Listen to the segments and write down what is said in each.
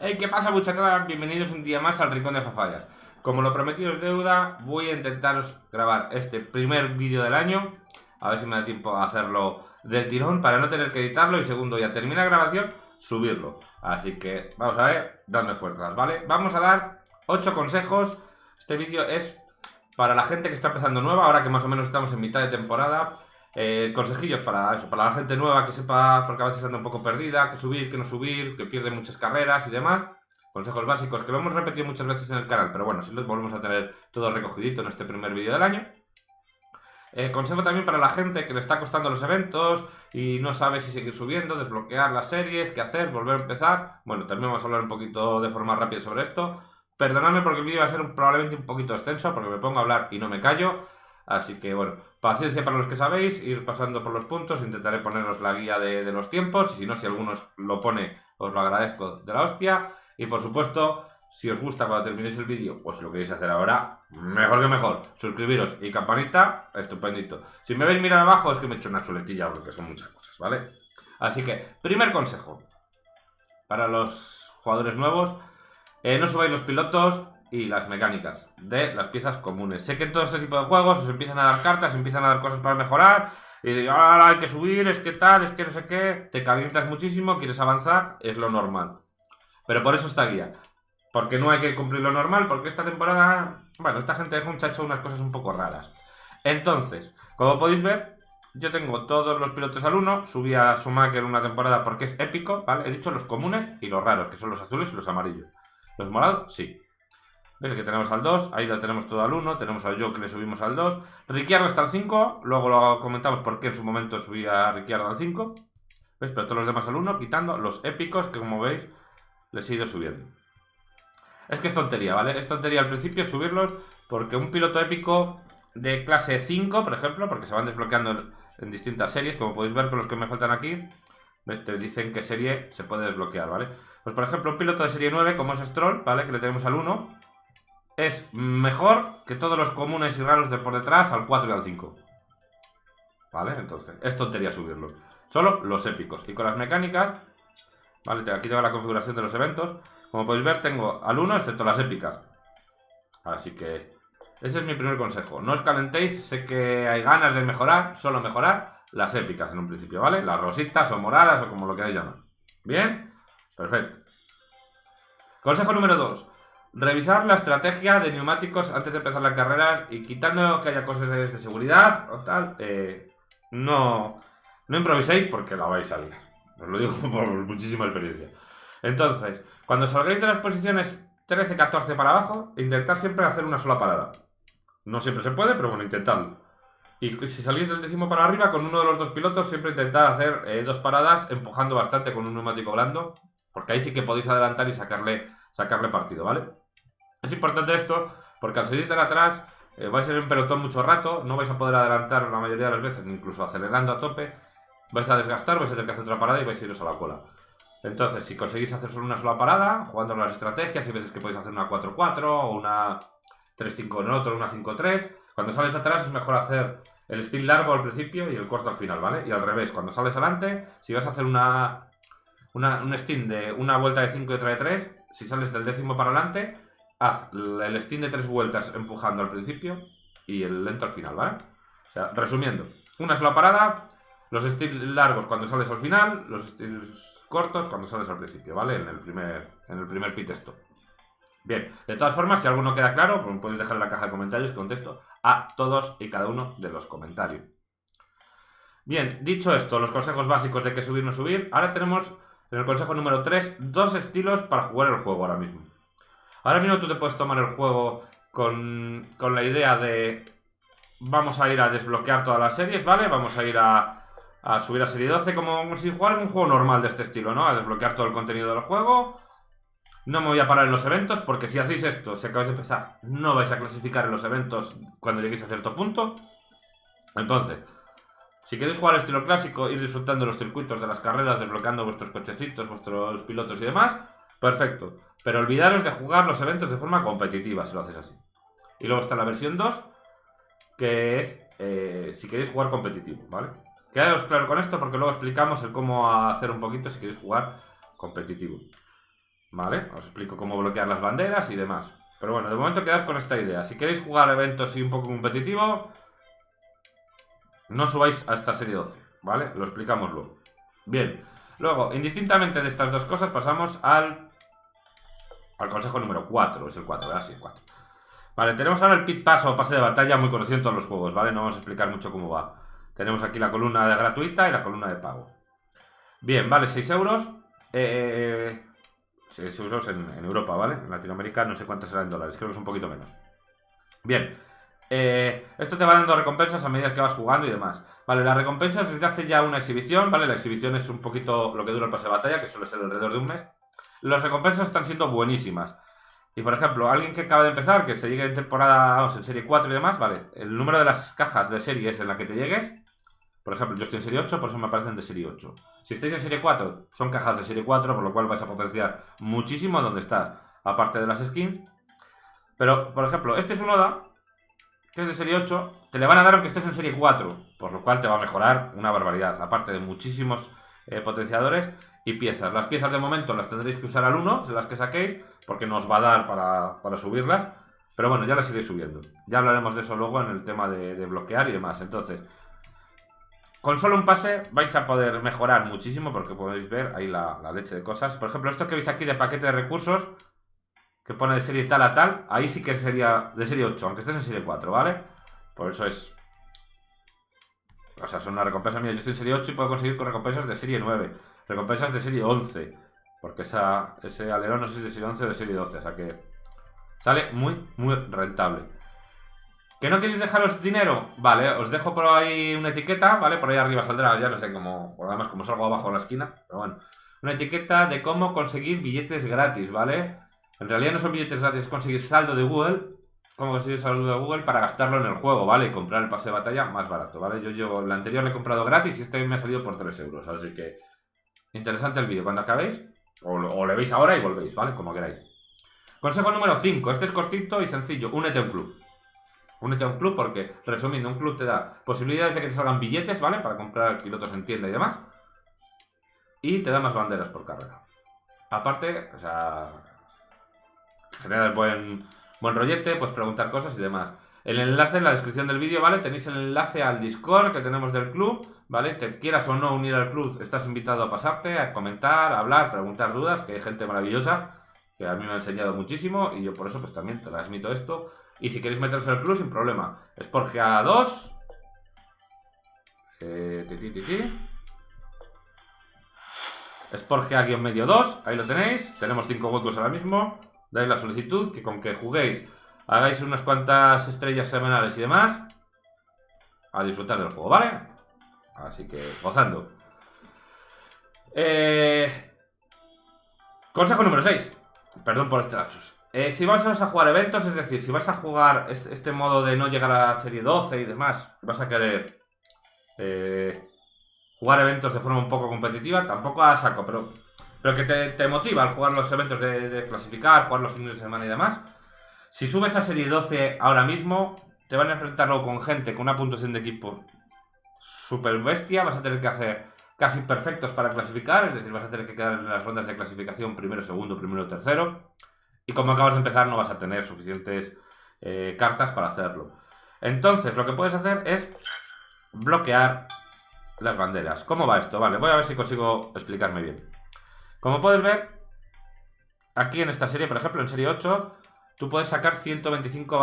Hey, ¿qué pasa, muchachada? Bienvenidos un día más al Rincón de Fafallas. Como lo prometido es deuda, voy a intentaros grabar este primer vídeo del año. A ver si me da tiempo a hacerlo del tirón para no tener que editarlo. Y segundo, ya termina la grabación, subirlo. Así que vamos a ver, dadme fuerzas, ¿vale? Vamos a dar 8 consejos. Este vídeo es para la gente que está empezando nueva, ahora que más o menos estamos en mitad de temporada. Consejillos para eso, para la gente nueva que sepa, porque a veces anda un poco perdida, que subir, que no subir, que pierde muchas carreras y demás. Consejos básicos que lo hemos repetido muchas veces en el canal, pero bueno, si los volvemos a tener todo recogidito en este primer vídeo del año. Consejo también para la gente que le está costando los eventos y no sabe si seguir subiendo, desbloquear las series, qué hacer, volver a empezar. Bueno, también vamos a hablar un poquito de forma rápida sobre esto. Perdonadme porque el vídeo va a ser probablemente un poquito extenso, porque me pongo a hablar y no me callo. Así que bueno, paciencia para los que sabéis, ir pasando por los puntos, intentaré poneros la guía de los tiempos, y si no, si alguno lo pone, os lo agradezco de la hostia. Y por supuesto, si os gusta cuando terminéis el vídeo, o si lo queréis hacer ahora, mejor que mejor. Suscribiros y campanita, estupendito. Si me veis mirar abajo es que me he hecho una chuletilla, porque son muchas cosas, ¿vale? Así que, primer consejo. Para los jugadores nuevos, no subáis los pilotos y las mecánicas de las piezas comunes. Sé que en todo este tipo de juegos os empiezan a dar cartas, empiezan a dar cosas para mejorar, y digo, ahora hay que subir, es que tal, es que no sé qué, te calientas muchísimo, quieres avanzar, es lo normal. Pero por eso esta guía. Porque no hay que cumplir lo normal, porque esta temporada, bueno, esta gente de Hunch ha hecho unas cosas un poco raras. Entonces, como podéis ver, yo tengo todos los pilotos al 1, subí a Schumacher una temporada porque es épico, ¿vale? He dicho los comunes y los raros, que son los azules y los amarillos. Los morados, sí. ¿Ves que tenemos al 2? Ahí lo tenemos todo al 1. Tenemos al Joe que le subimos al 2. Ricciardo está al 5. Luego lo comentamos por qué en su momento subí a Ricciardo al 5. ¿Ves? Pero todos los demás al 1, quitando los épicos que, como veis, les he ido subiendo. Es que es tontería, ¿vale? Es tontería al principio subirlos, porque un piloto épico de clase 5, por ejemplo, porque se van desbloqueando en distintas series, como podéis ver con los que me faltan aquí, ¿ves? Te dicen qué serie se puede desbloquear, ¿vale? Pues por ejemplo, un piloto de serie 9, como es Stroll, ¿vale? Que le tenemos al 1, es mejor que todos los comunes y raros de por detrás al 4 y al 5. ¿Vale? Entonces, es tontería subirlos. Solo los épicos. Y con las mecánicas, ¿vale? Aquí tengo la configuración de los eventos. Como podéis ver, tengo al 1 excepto las épicas. Así que ese es mi primer consejo. No os calentéis, sé que hay ganas de mejorar, solo mejorar las épicas en un principio, ¿vale? Las rositas o moradas o como lo queráis llamar. ¿Bien? Perfecto. Consejo número 2. Revisar la estrategia de neumáticos antes de empezar la carrera, y quitando que haya cosas de seguridad o tal, no improviséis porque la vais a liar. Os lo digo por muchísima experiencia. Entonces, cuando salgáis de las posiciones 13-14 para abajo, intentad siempre hacer una sola parada. No siempre se puede, pero bueno, intentadlo. Y si salís del 10º para arriba, con uno de los dos pilotos, siempre intentad hacer 2 paradas, empujando bastante con un neumático blando, porque ahí sí que podéis adelantar y sacarle partido, ¿vale? Es importante esto, porque al salir tan atrás, vais a ir en pelotón mucho rato, no vais a poder adelantar la mayoría de las veces, incluso acelerando a tope, vais a desgastar, vais a tener que hacer otra parada y vais a iros a la cola. Entonces, si conseguís hacer solo una sola parada, jugando las estrategias, hay veces que podéis hacer una 4-4 o una 3-5 en otro, una 5-3. Cuando sales atrás es mejor hacer el stint largo al principio y el corto al final, ¿vale? Y al revés, cuando sales adelante, si vas a hacer un stint de una vuelta de 5 y otra de 3, si sales del 10º para adelante, haz el stint de 3 vueltas empujando al principio y el lento al final, ¿vale? O sea, resumiendo, una sola parada, los stints largos cuando sales al final, los stints cortos cuando sales al principio, ¿vale? En el primer pit stop. Bien, de todas formas, si alguno queda claro, pues podéis dejar en la caja de comentarios que contesto a todos y cada uno de los comentarios. Bien, dicho esto, los consejos básicos de qué subir o no subir, ahora tenemos en el consejo número 3 dos estilos para jugar el juego ahora mismo. Ahora mismo tú te puedes tomar el juego con la idea de vamos a ir a desbloquear todas las series, ¿vale? Vamos a ir a subir a serie 12 como si jugaras un juego normal de este estilo, ¿no? A desbloquear todo el contenido del juego. No me voy a parar en los eventos, porque si hacéis esto, si acabáis de empezar, no vais a clasificar en los eventos cuando lleguéis a cierto punto. Entonces, si queréis jugar al estilo clásico, ir disfrutando de los circuitos, de las carreras, desbloqueando vuestros cochecitos, vuestros pilotos y demás, perfecto. Pero olvidaros de jugar los eventos de forma competitiva, si lo hacéis así. Y luego está la versión 2, que es si queréis jugar competitivo, ¿vale? Quedaos claro con esto, porque luego explicamos el cómo hacer un poquito si queréis jugar competitivo. ¿vale? Os explico cómo bloquear las banderas y demás. Pero bueno, de momento quedaos con esta idea. Si queréis jugar eventos y un poco competitivo, no subáis a esta serie 12, ¿vale? Lo explicamos luego. Bien, luego, indistintamente de estas dos cosas, pasamos al consejo número 4. Es el 4, ¿verdad? Sí, el 4. Vale, tenemos ahora el Pit Pass o pase de batalla muy conocido en todos los juegos, ¿vale? No vamos a explicar mucho cómo va. Tenemos aquí la columna de gratuita y la columna de pago. Bien, vale, 6 euros. 6 euros en Europa, ¿vale? En Latinoamérica no sé cuánto será en dólares, creo que es un poquito menos. Bien, esto te va dando recompensas a medida que vas jugando y demás. Vale, las recompensas desde hace ya una exhibición, ¿vale? La exhibición es un poquito lo que dura el pase de batalla, que suele ser alrededor de un mes. Las recompensas están siendo buenísimas. Y por ejemplo, alguien que acaba de empezar, que se llegue en temporada, vamos, en serie 4 y demás, ¿vale? El número de las cajas de series en la que te llegues. Por ejemplo, yo estoy en serie 8, por eso me aparecen de serie 8. Si estáis en serie 4, son cajas de serie 4, por lo cual vais a potenciar muchísimo donde está, aparte de las skins. Pero, por ejemplo, este es un Oda, que es de serie 8, te le van a dar aunque estés en serie 4, por lo cual te va a mejorar una barbaridad, aparte de muchísimos potenciadores y piezas. Las piezas de momento las tendréis que usar al 1, las que saquéis, porque no os va a dar para subirlas. Pero bueno, ya las iréis subiendo. Ya hablaremos de eso luego en el tema de bloquear y demás. Entonces, con solo un pase vais a poder mejorar muchísimo, porque podéis ver ahí la leche de cosas. Por ejemplo, esto que veis aquí de paquete de recursos, que pone de serie tal a tal, ahí sí que sería de serie 8, aunque estés en serie 4, ¿vale? Por eso es... O sea, son una recompensa mía. Yo estoy en serie 8 y puedo conseguir con recompensas de serie 9. Recompensas de serie 11. Porque ese alerón no sé si es de serie 11 o de serie 12. O sea que sale muy, muy rentable. ¿Que no queréis dejaros dinero? Vale, os dejo por ahí una etiqueta, ¿vale? Por ahí arriba saldrá, ya no sé cómo... Además, como salgo abajo en la esquina. Pero bueno. Una etiqueta de cómo conseguir billetes gratis, ¿vale? En realidad no son billetes gratis, es conseguir saldo de Google. Cómo conseguir saldo de Google para gastarlo en el juego, ¿vale? Y comprar el pase de batalla más barato, ¿vale? Yo el anterior lo he comprado gratis y este me ha salido por 3 euros. Así que... Interesante el vídeo. Cuando acabéis, o le veis ahora y volvéis, ¿vale? Como queráis. Consejo número 5. Este es cortito y sencillo. Únete a un club. Únete a un club porque, resumiendo, un club te da posibilidades de que te salgan billetes, ¿vale? Para comprar pilotos en tienda y demás. Y te da más banderas por carrera. Aparte, o sea... Genera buen rollete, pues preguntar cosas y demás. El enlace en la descripción del vídeo, ¿vale? Tenéis el enlace al Discord que tenemos del club, ¿vale? Te quieras o no unir al club, estás invitado a pasarte, a comentar, a hablar, preguntar dudas, que hay gente maravillosa que a mí me ha enseñado muchísimo y yo por eso pues también transmito esto. Y si queréis meteros en el club, sin problema. Sporgia 2. Sporgia-medio 2, ahí lo tenéis. Tenemos 5 huecos ahora mismo. Dais la solicitud, que con que juguéis, hagáis unas cuantas estrellas semanales y demás, a disfrutar del juego, ¿vale? Así que, gozando. Consejo número 6. Perdón por este lapsus. Si vas a jugar eventos, es decir, si vas a jugar este modo de no llegar a la serie 12 y demás, vas a querer jugar eventos de forma un poco competitiva, tampoco a saco, pero que te motiva al jugar los eventos de clasificar, jugar los fines de semana y demás. Si subes a serie 12 ahora mismo, te van a enfrentarlo con gente con una puntuación de equipo super bestia. Vas a tener que hacer casi perfectos para clasificar, es decir, vas a tener que quedar en las rondas de clasificación primero, segundo, primero, tercero. Y como acabas de empezar, no vas a tener suficientes cartas para hacerlo. Entonces, lo que puedes hacer es bloquear las banderas. ¿Cómo va esto? Vale, voy a ver si consigo explicarme bien. Como puedes ver, aquí en esta serie, por ejemplo, en serie 8, tú puedes sacar 1125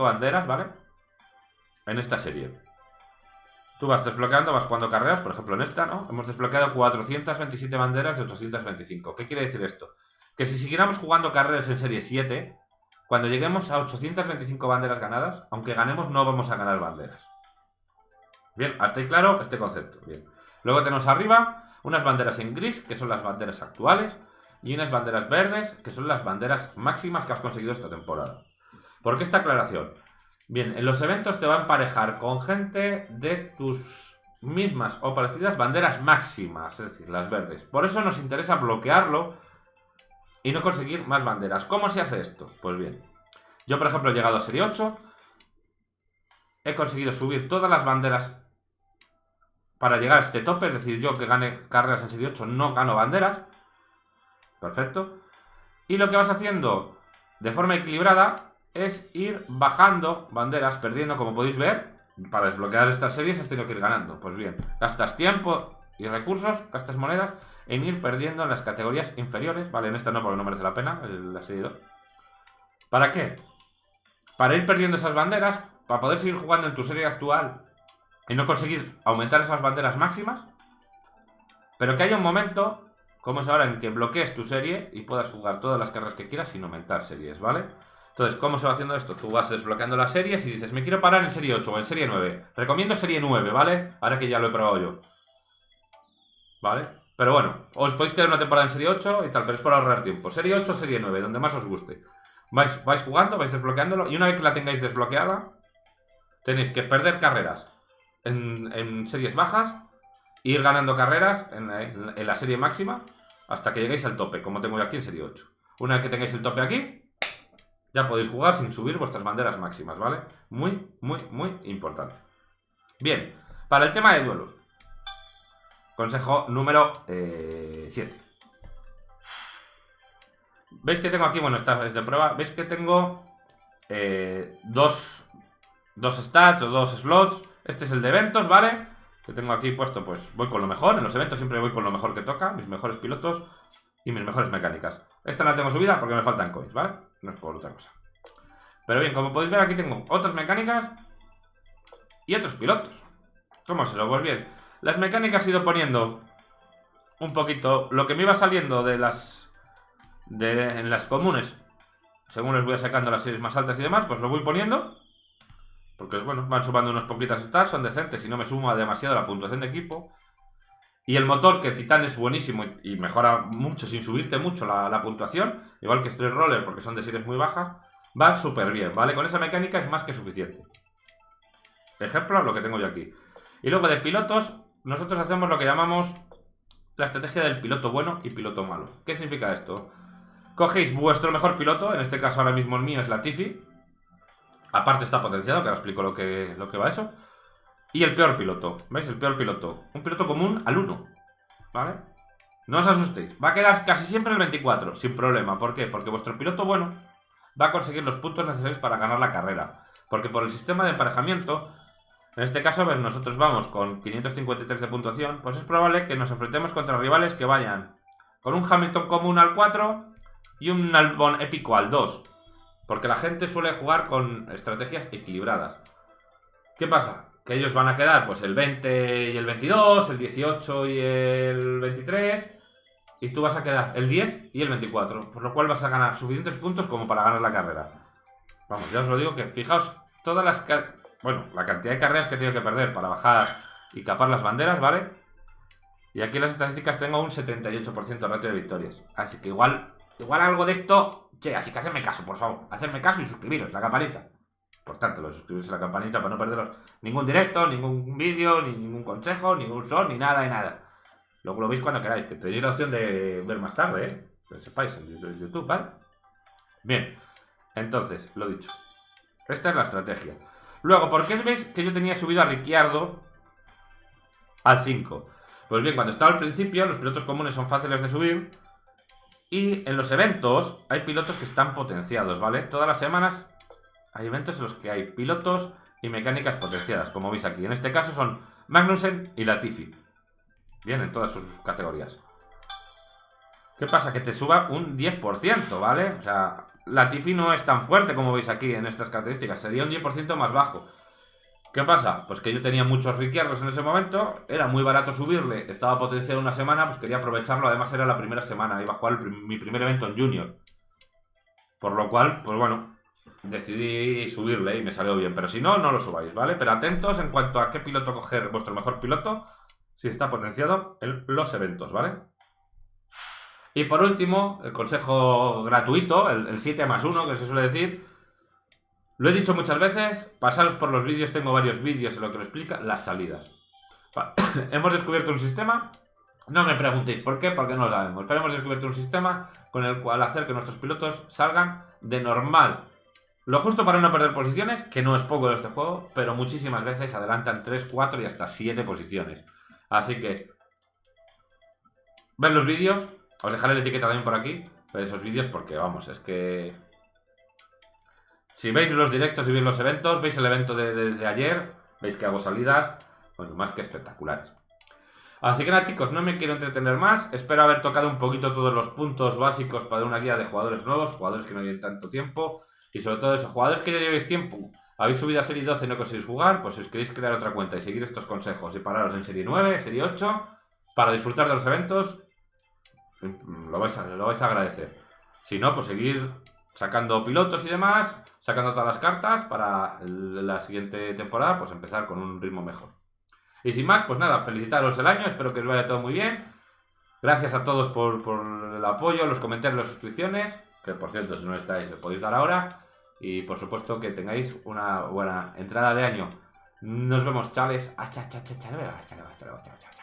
banderas, ¿vale? En esta serie. Tú vas desbloqueando, vas jugando carreras, por ejemplo en esta, ¿no? Hemos desbloqueado 427 banderas de 825. ¿Qué quiere decir esto? Que si siguiéramos jugando carreras en serie 7, cuando lleguemos a 825 banderas ganadas, aunque ganemos, no vamos a ganar banderas. Bien, ¿hasta ahí claro este concepto? Bien. Luego tenemos arriba unas banderas en gris, que son las banderas actuales, y unas banderas verdes, que son las banderas máximas que has conseguido esta temporada. ¿Por qué esta aclaración? Bien, en los eventos te va a emparejar con gente de tus mismas o parecidas banderas máximas, es decir, las verdes. Por eso nos interesa bloquearlo y no conseguir más banderas. ¿Cómo se hace esto? Pues bien, yo por ejemplo he llegado a serie 8, he conseguido subir todas las banderas para llegar a este tope, es decir, yo que gane carreras en serie 8 no gano banderas. Perfecto. Y lo que vas haciendo de forma equilibrada es ir bajando banderas, perdiendo, como podéis ver. Para desbloquear estas series has tenido que ir ganando. Pues bien, gastas tiempo y recursos, gastas monedas en ir perdiendo en las categorías inferiores. Vale, en esta no, porque no merece la pena, la serie 2. ¿Para qué? Para ir perdiendo esas banderas, para poder seguir jugando en tu serie actual y no conseguir aumentar esas banderas máximas, pero que haya un momento, como es ahora, en que bloquees tu serie y puedas jugar todas las carreras que quieras sin aumentar series, ¿vale? Entonces, ¿cómo se va haciendo esto? Tú vas desbloqueando las series y dices, me quiero parar en serie 8 o en serie 9. Recomiendo serie 9, ¿vale? Ahora que ya lo he probado yo. ¿Vale? Pero bueno, os podéis quedar una temporada en serie 8 y tal, pero es por ahorrar tiempo. Serie 8 o serie 9, donde más os guste. Vais jugando, vais desbloqueándolo y una vez que la tengáis desbloqueada, tenéis que perder carreras en series bajas e ir ganando carreras en la serie máxima hasta que lleguéis al tope, como tengo yo aquí en serie 8. Una vez que tengáis el tope aquí, ya podéis jugar sin subir vuestras banderas máximas, ¿vale? Muy, muy, muy importante. Bien, para el tema de duelos. Consejo número 7. ¿Veis que tengo aquí? Bueno, esta es de prueba. ¿Veis que tengo dos stats o dos slots? Este es el de eventos, ¿vale? Que tengo aquí puesto, pues voy con lo mejor. En los eventos siempre voy con lo mejor que toca. Mis mejores pilotos y mis mejores mecánicas. Esta no la tengo subida porque me faltan coins, ¿vale? No es por otra cosa. Pero bien, como podéis ver aquí tengo otras mecánicas y otros pilotos. ¿Cómo se lo? Pues bien, las mecánicas he ido poniendo un poquito lo que me iba saliendo de en las comunes. Según les voy sacando las series más altas y demás, pues lo voy poniendo. Porque, bueno, van sumando unas poquitas stats, son decentes y no me suma demasiado la puntuación de equipo. Y el motor, que Titan es buenísimo y mejora mucho sin subirte mucho la puntuación, igual que Street Roller, porque son de series muy bajas, va súper bien, ¿vale? Con esa mecánica es más que suficiente. Ejemplo, lo que tengo yo aquí. Y luego de pilotos, nosotros hacemos lo que llamamos la estrategia del piloto bueno y piloto malo. ¿Qué significa esto? Cogéis vuestro mejor piloto, en este caso ahora mismo el mío es Latifi. Aparte está potenciado, que ahora explico lo que va eso. Y el peor piloto, ¿veis? El peor piloto. Un piloto común al 1, ¿vale? No os asustéis, va a quedar casi siempre el 24, sin problema. ¿Por qué? Porque vuestro piloto bueno va a conseguir los puntos necesarios para ganar la carrera. Porque por el sistema de emparejamiento, en este caso, pues nosotros vamos con 553 de puntuación, pues es probable que nos enfrentemos contra rivales que vayan con un Hamilton común al 4 y un Albon épico al 2. Porque la gente suele jugar con estrategias equilibradas. ¿Qué pasa? Que ellos van a quedar pues el 20 y el 22, el 18 y el 23, y tú vas a quedar el 10 y el 24, por lo cual vas a ganar suficientes puntos como para ganar la carrera. Vamos, ya os lo digo que fijaos todas las... Bueno, la cantidad de carreras que he tenido que perder para bajar y capar las banderas, ¿vale? Y aquí en las estadísticas tengo un 78% de ratio de victorias. Así que igual algo de esto... Che, así que hacedme caso, por favor. Hacedme caso y suscribiros, la campanita. Importante lo de suscribirse a la campanita para no perderos ningún directo, ningún vídeo, ni ningún consejo, ningún short, ni nada, ni nada. Luego lo veis cuando queráis, que tenéis la opción de ver más tarde, ¿eh? Que sepáis en YouTube, ¿vale? Bien, entonces, lo dicho. Esta es la estrategia. Luego, ¿por qué veis que yo tenía subido a Ricciardo al 5? Pues bien, cuando estaba al principio, los pilotos comunes son fáciles de subir. Y en los eventos hay pilotos que están potenciados, ¿vale? Todas las semanas hay eventos en los que hay pilotos y mecánicas potenciadas, como veis aquí. En este caso son Magnussen y Latifi. Bien, en todas sus categorías. ¿Qué pasa? Que te suba un 10%, ¿vale? O sea, Latifi no es tan fuerte como veis aquí en estas características. Sería un 10% más bajo. ¿Qué pasa? Pues que yo tenía muchos Ricciardos en ese momento, era muy barato subirle, estaba potenciado una semana, pues quería aprovecharlo, además era la primera semana, iba a jugar mi primer evento en Junior. Por lo cual, pues bueno, decidí subirle y me salió bien, pero si no, no lo subáis, ¿vale? Pero atentos en cuanto a qué piloto coger vuestro mejor piloto, si está potenciado en los eventos, ¿vale? Y por último, el consejo gratuito, el 7+1, que se suele decir. Lo he dicho muchas veces, pasaros por los vídeos, tengo varios vídeos en lo que lo explica, las salidas. Hemos descubierto un sistema, no me preguntéis por qué, porque no lo sabemos, pero hemos descubierto un sistema con el cual hacer que nuestros pilotos salgan de normal. Lo justo para no perder posiciones, que no es poco en este juego, pero muchísimas veces adelantan 3, 4 y hasta 7 posiciones. Así que, ven los vídeos Os dejaré la etiqueta también por aquí de esos vídeos porque, vamos, es que... Si veis los directos y veis los eventos, veis el evento de ayer, veis que hago salidas, bueno, más que espectaculares. Así que nada, chicos, no me quiero entretener más. Espero haber tocado un poquito todos los puntos básicos para una guía de jugadores nuevos, jugadores que no lleven tanto tiempo. Y sobre todo eso, jugadores que ya llevéis tiempo, habéis subido a Serie 12 y no conseguís jugar, pues si os queréis crear otra cuenta y seguir estos consejos y pararos en Serie 9, Serie 8, para disfrutar de los eventos, lo vais a agradecer. Si no, pues seguir sacando pilotos y demás, sacando todas las cartas para la siguiente temporada, pues empezar con un ritmo mejor. Y sin más, pues nada, felicitaros el año, espero que os vaya todo muy bien. Gracias a todos por el apoyo, los comentarios, las suscripciones, que por cierto, si no estáis, le podéis dar ahora. Y por supuesto que tengáis una buena entrada de año. Nos vemos, chavales. Chao.